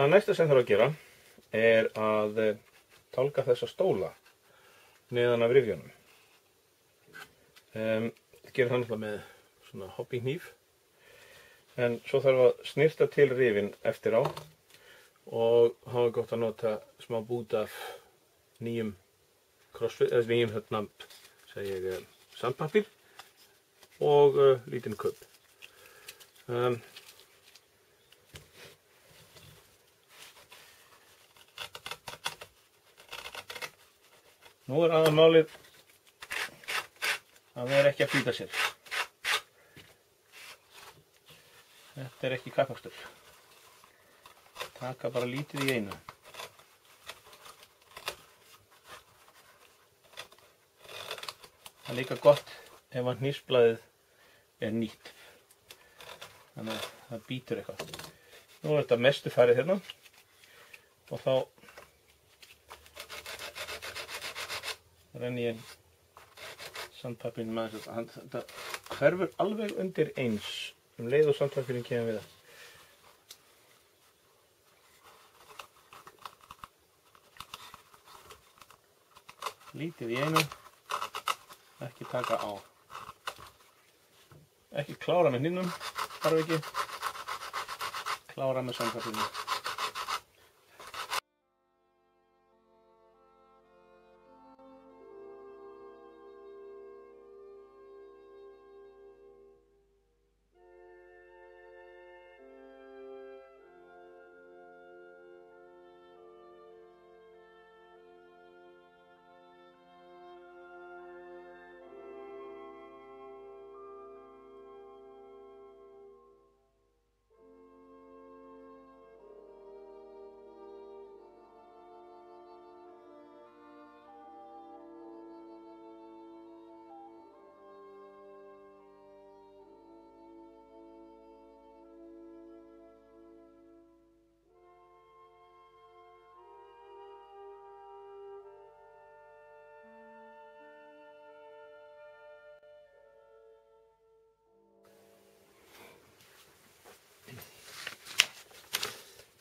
Það næsta sem þarf að gera er að tálga þessa stóla neðan af rifjunum. Gerir það náttúrulega með svona hobbíhníf, en svo þarf að snyrta til rifin eftir á og hafa gott að nota smá bút af nýjum sandpappír og lítinn kubb. Nú er aðalmálið að vera ekki að flýta sér. Þetta er ekki kappakstur. Taka bara lítið í einu. Það er líka gott ef að hnífsblaðið er nýtt. Þannig að það bítur eitthvað. Nú er þetta mestu farið hérna og þá renni ég sandpappírinn með þess að þetta hverfur alveg undir eins leið og sandpappírinn kemur við það. Lítið í einu, ekki taka á. Ekki klára með hnífnum, þarf ekki. Klára með sandpappírnum.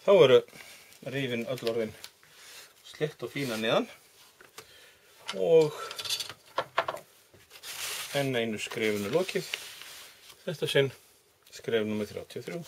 Þá eru rifin öll orðin slétt og fína neðan og enn einu skrefinu lokið. Þetta sinn skref nummer 33.